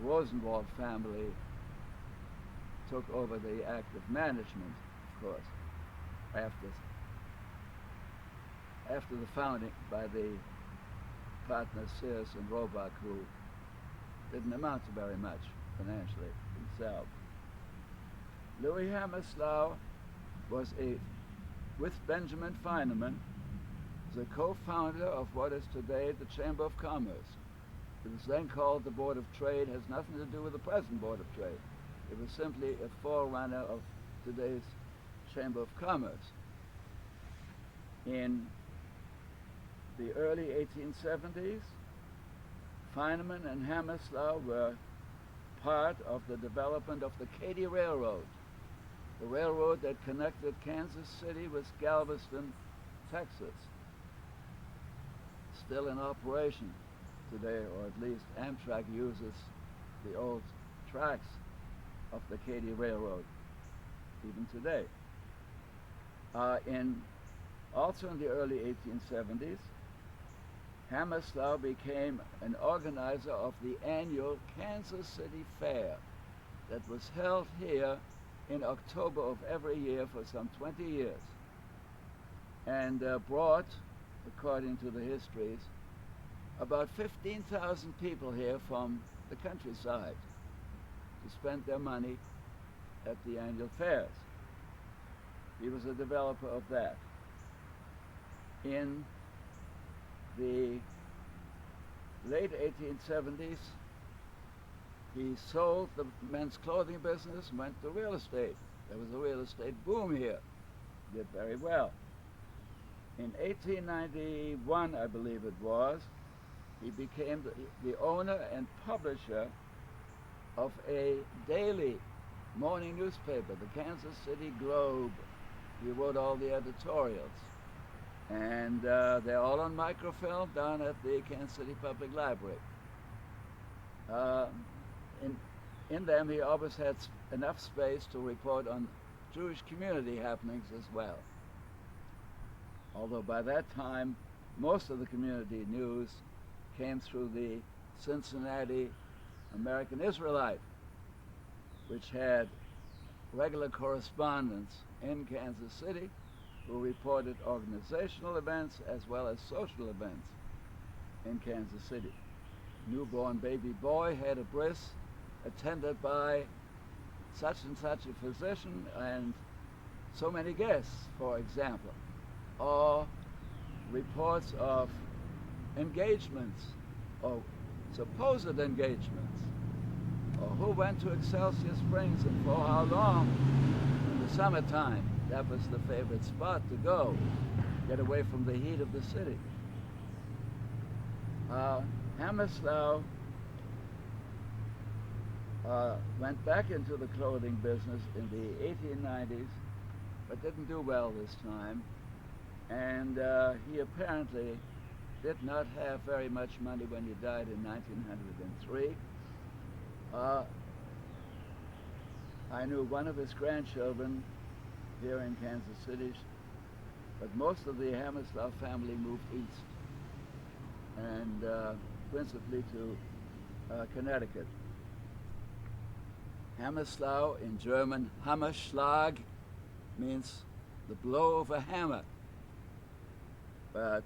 Rosenwald family took over the active management, of course, after the founding by the partners Sears and Roebuck, who didn't amount to very much financially himself. Louis Hammerslau was with Benjamin Feineman, the co-founder of what is today the Chamber of Commerce. It was then called the Board of Trade, has nothing to do with the present Board of Trade. It was simply a forerunner of today's Chamber of Commerce. In the early 1870s, Feineman and Hammerslau were part of the development of the Katy Railroad, the railroad that connected Kansas City with Galveston, Texas. Still in operation today, or at least Amtrak uses the old tracks of the Katy Railroad even today. Also in the early 1870s, Hammerslau became an organizer of the annual Kansas City Fair that was held here in October of every year for some 20 years, and brought, according to the histories, about 15,000 people here from the countryside to spend their money at the annual fairs. He was a developer of that. In the late 1870s, he sold the men's clothing business and went to real estate. There was a real estate boom here. Did very well. In 1891, I believe it was, he became the owner and publisher of a daily morning newspaper, the Kansas City Globe. He wrote all the editorials. And they're all on microfilm down at the Kansas City Public Library. In them, he always had enough space to report on Jewish community happenings as well. Although by that time, most of the community news came through the Cincinnati American Israelite, which had regular correspondents in Kansas City who reported organizational events as well as social events in Kansas City. Newborn baby boy had a bris attended by such and such a physician and so many guests, for example, or reports of engagements or supposed engagements, or who went to Excelsior Springs and for how long in the summertime. That was the favorite spot to go, get away from the heat of the city. Hammerslau went back into the clothing business in the 1890s, but didn't do well this time. And he apparently did not have very much money when he died in 1903. I knew one of his grandchildren here in Kansas City, but most of the Hammerslau family moved east, and principally to Connecticut. Hammerslau in German, Hammerschlag, means the blow of a hammer, but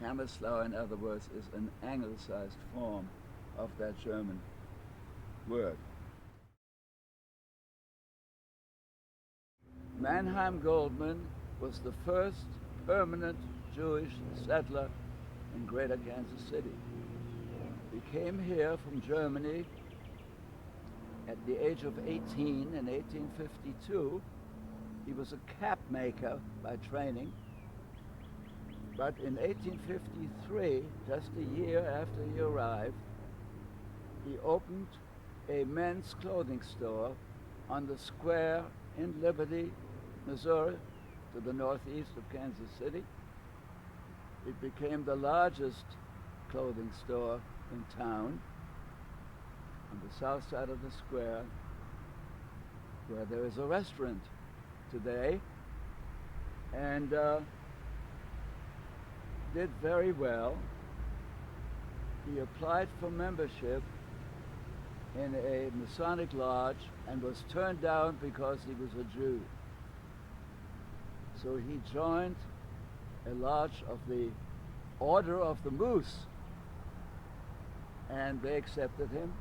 Hammerslau, in other words, is an anglicized form of that German word. Mannheim Goldman was the first permanent Jewish settler in Greater Kansas City. He came here from Germany at the age of 18 in 1852. He was a cap maker by training, but in 1853, just a year after he arrived, he opened a men's clothing store on the square in Liberty, Missouri, to the northeast of Kansas City. It became the largest clothing store in town on the south side of the square, where there is a restaurant today, and did very well. He applied for membership in a Masonic lodge and was turned down because he was a Jew. So he joined a lodge of the Order of the Moose, and they accepted him,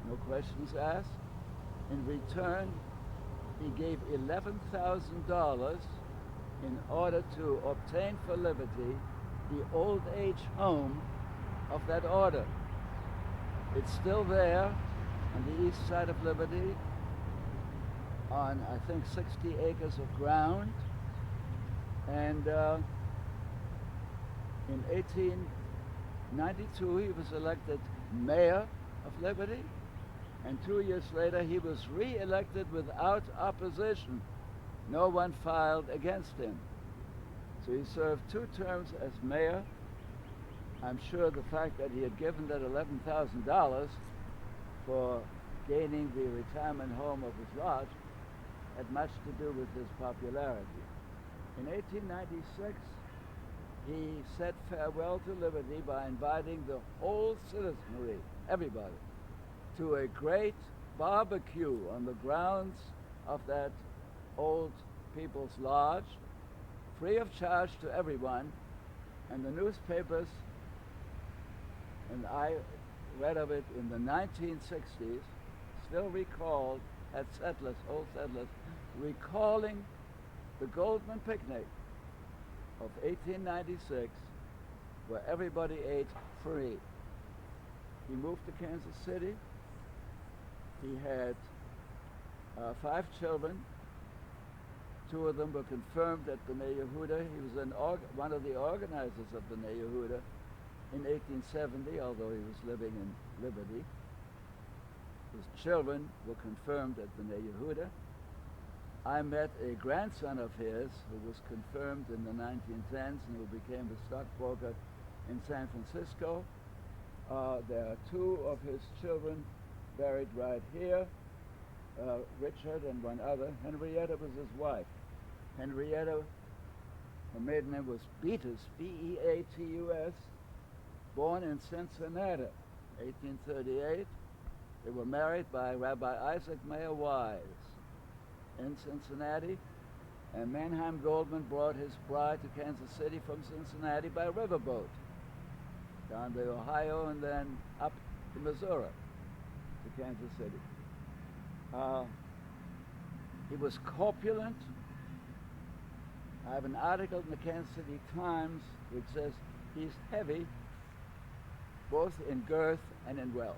no questions asked. In return, he gave $11,000 in order to obtain for liberty the old age home of that order. It's still there on the east side of Liberty on, I think, 60 acres of ground. And in 1892, he was elected mayor of Liberty, and 2 years later, he was re-elected without opposition. No one filed against him. So he served 2 terms as mayor. I'm sure the fact that he had given that $11,000 for gaining the retirement home of his lodge had much to do with his popularity. In 1896, he said farewell to liberty by inviting the whole citizenry, everybody, to a great barbecue on the grounds of that old people's lodge, free of charge to everyone. And the newspapers, and I read of it in the 1960s, still recalled, had settlers, old settlers, recalling the Goldman Picnic of 1896, where everybody ate free. He moved to Kansas City. He had 5 children. 2 of them were confirmed at B'nai Yehuda. He was one of the organizers of B'nai Yehuda in 1870, although he was living in Liberty. His children were confirmed at B'nai Yehuda. I met a grandson of his who was confirmed in the 1910s and who became a stockbroker in San Francisco. There are 2 of his children buried right here, Richard and one other. Henrietta was his wife. Henrietta, her maiden name was Beatus, B-E-A-T-U-S, born in Cincinnati, 1838. They were married by Rabbi Isaac Mayer Wise in Cincinnati, and Mannheim Goldman brought his bride to Kansas City from Cincinnati by riverboat, down the Ohio and then up to Missouri to Kansas City. He was corpulent. I have an article in the Kansas City Times which says he's heavy both in girth and in wealth.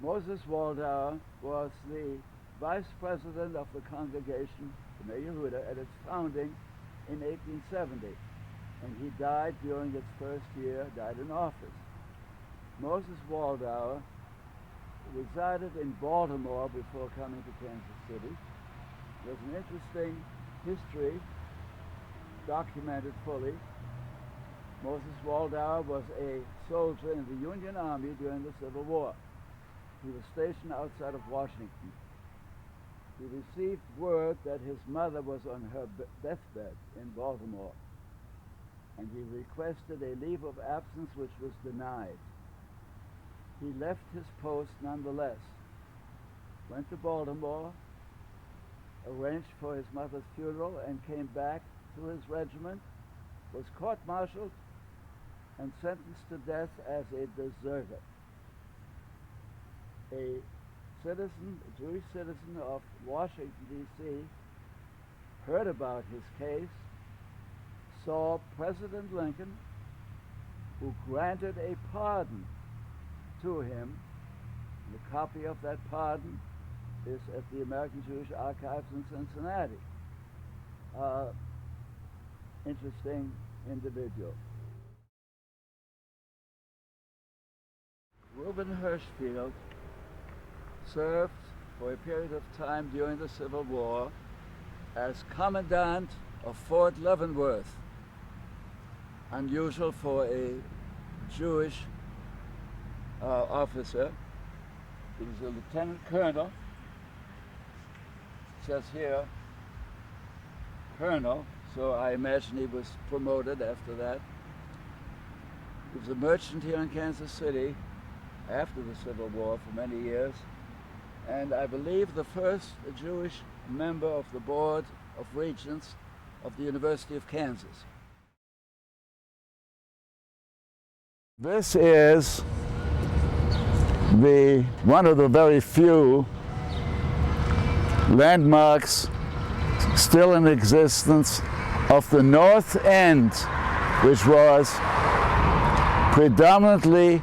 Moses Waldauer was the vice president of the congregation, B'nai Yehuda, at its founding in 1870, and he died during its first year, died in office. Moses Waldauer resided in Baltimore before coming to Kansas City. There's an interesting history documented fully. Moses Waldauer was a soldier in the Union Army during the Civil War. He was stationed outside of Washington. He received word that his mother was on her deathbed in Baltimore, and he requested a leave of absence which was denied. He left his post nonetheless, went to Baltimore, arranged for his mother's funeral, and came back to his regiment, was court-martialed, and sentenced to death as a deserter. A citizen, a Jewish citizen of Washington, D.C., heard about his case, saw President Lincoln, who granted a pardon to him. The copy of that pardon is at the American Jewish Archives in Cincinnati. Interesting individual. Reuben Hirschfield served for a period of time during the Civil War as commandant of Fort Leavenworth. Unusual for a Jewish officer. He was a lieutenant colonel. It says here, colonel, so I imagine he was promoted after that. He was a merchant here in Kansas City after the Civil War for many years, and I believe the first Jewish member of the Board of Regents of the University of Kansas. This is one of the very few landmarks still in existence of the North End, which was predominantly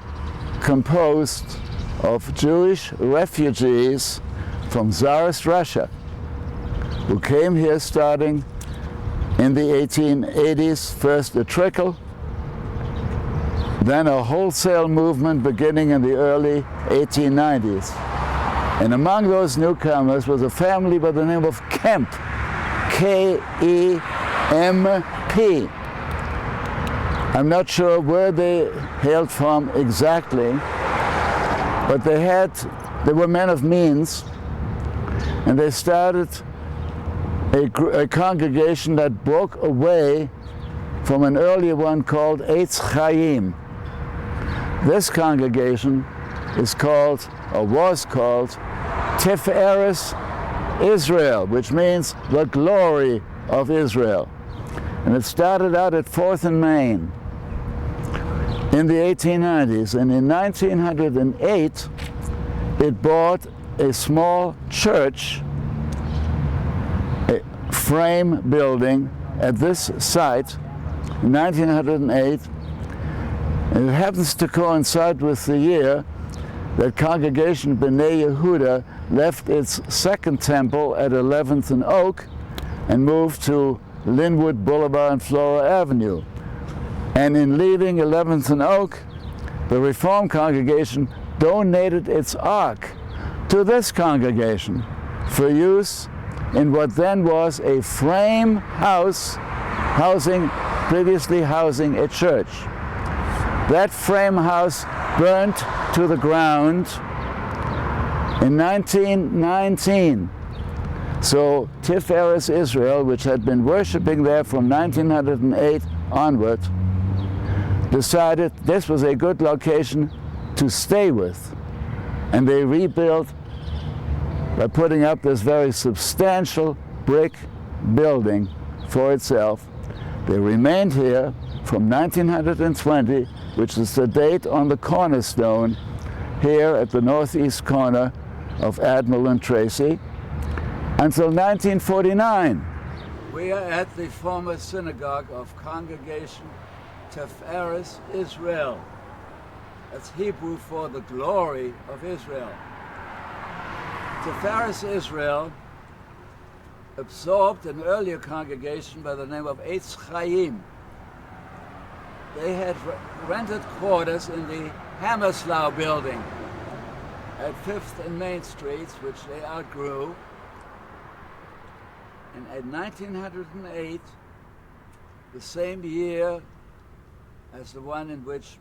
composed of Jewish refugees from Tsarist Russia who came here starting in the 1880s, first a trickle, then a wholesale movement beginning in the early 1890s. And among those newcomers was a family by the name of Kemp, K-E-M-P. I'm not sure where they hailed from exactly, but they were men of means, and they started a congregation that broke away from an earlier one called Eitz Chaim. This congregation is called, or was called, Tiferes Israel, which means the glory of Israel. And it started out at 4th and Main in the 1890s, and in 1908 it bought a small church, a frame building at this site in 1908, and it happens to coincide with the year that congregation B'nai Yehudah left its second temple at 11th and Oak and moved to Linwood Boulevard and Flora Avenue. And in leaving 11th and Oak, the Reformed congregation donated its ark to this congregation for use in what then was a frame house previously housing a church. That frame house burnt to the ground in 1919. So Tiferes Israel, which had been worshiping there from 1908 onward, decided this was a good location to stay with. And they rebuilt by putting up this very substantial brick building for itself. They remained here from 1920, which is the date on the cornerstone here at the northeast corner of Adler and Tracy, until 1949. We are at the former synagogue of Congregation Tiferes Israel. That's Hebrew for the glory of Israel. Tiferes Israel absorbed an earlier congregation by the name of Eitz Chaim. They had rented quarters in the Hammerslau building at 5th and Main Streets, which they outgrew. And in 1908, the same year as the one in which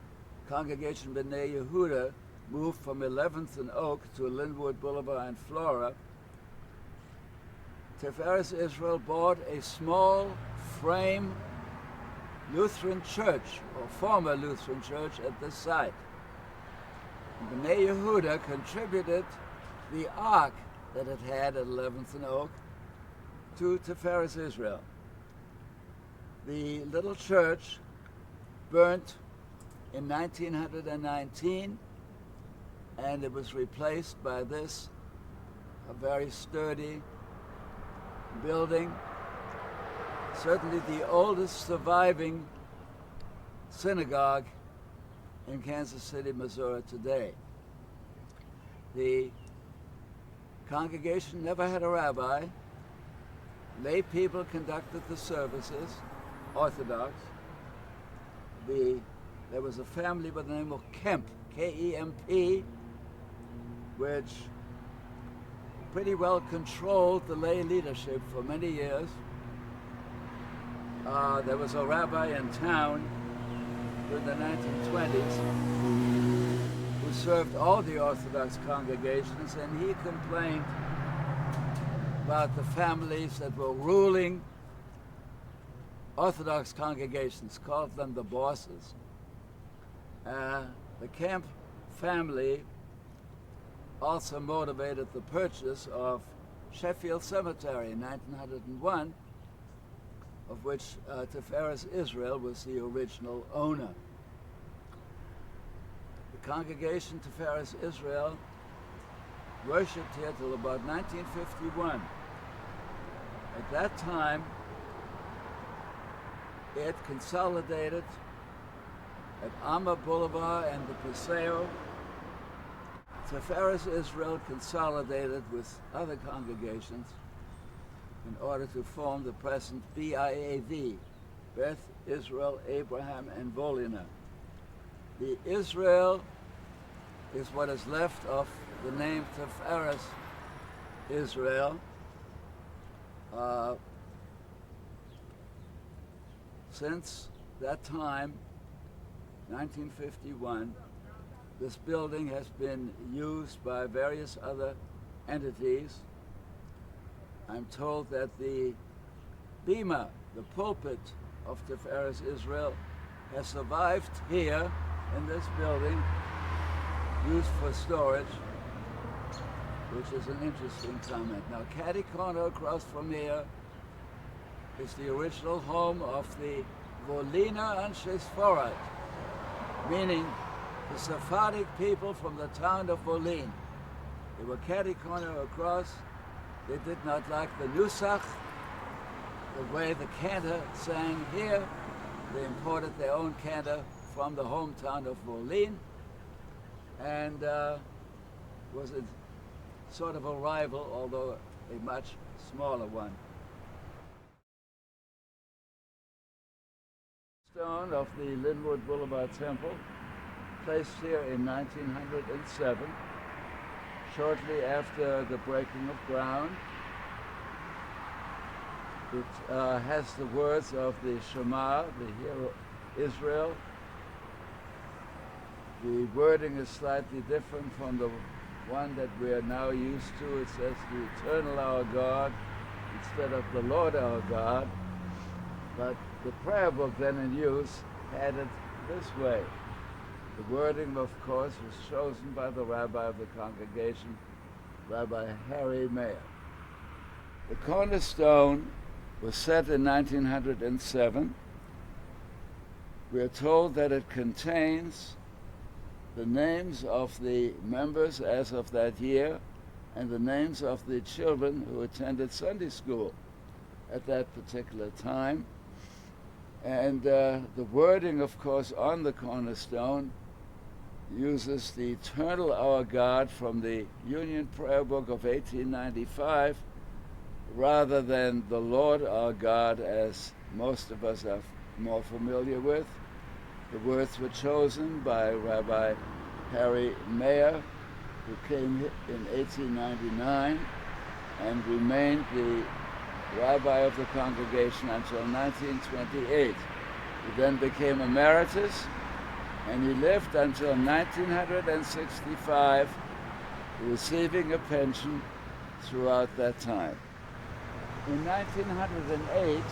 Congregation B'nai Yehudah moved from 11th and Oak to Linwood Boulevard and Flora, Tiferes Israel bought a small frame Lutheran church, or former Lutheran church, at this site. B'nai Yehudah contributed the ark that it had at 11th and Oak to Tiferes Israel. The little church burnt in 1919, and it was replaced by this, a very sturdy building, certainly the oldest surviving synagogue in Kansas City, Missouri today. The congregation never had a rabbi. Lay people conducted the services, Orthodox. There was a family by the name of Kemp, K-E-M-P, which pretty well controlled the lay leadership for many years. There was a rabbi in town during the 1920s who served all the Orthodox congregations, and he complained about the families that were ruling Orthodox congregations, called them the bosses. The Camp family also motivated the purchase of Sheffield Cemetery in 1901, of which Tiferes Israel was the original owner. The congregation Tiferes Israel worshipped here till about 1951. At that time, it consolidated at Amma Boulevard and the Paseo. Tiferes Israel consolidated with other congregations in order to form the present BIAV, Beth Israel, Abraham, and Volina. The Israel is what is left of the name Tiferes Israel. Since that time, 1951, this building has been used by various other entities. I'm told that the bima, the pulpit of Tiferes Israel, has survived here in this building, used for storage, which is an interesting comment. Now, Catty Corner across from here is the original home of the Volina Anshe Sforad, meaning the Sephardic people from the town of Volin. They were Catty Corner across. They did not like the Nusach, the way the cantor sang here. They imported their own cantor from the hometown of Volin, and was a sort of a rival, although a much smaller one. Stone of the Linwood Boulevard Temple, placed here in 1907, shortly after the breaking of ground. It has the words of the Shema, the hero Israel. The wording is slightly different from the one that we are now used to. It says the eternal our God instead of the Lord our God. But the prayer book then in use had it this way. The wording, of course, was chosen by the rabbi of the congregation, Rabbi Harry Mayer. The cornerstone was set in 1907. We are told that it contains the names of the members as of that year and the names of the children who attended Sunday school at that particular time. And the wording, of course, on the cornerstone uses the eternal our God from the Union Prayer Book of 1895 rather than the Lord our God, as most of us are more familiar with. The words were chosen by Rabbi Harry Mayer, who came in 1899 and remained the rabbi of the congregation until 1928. He then became emeritus, and he lived until 1965, receiving a pension throughout that time. In 1908,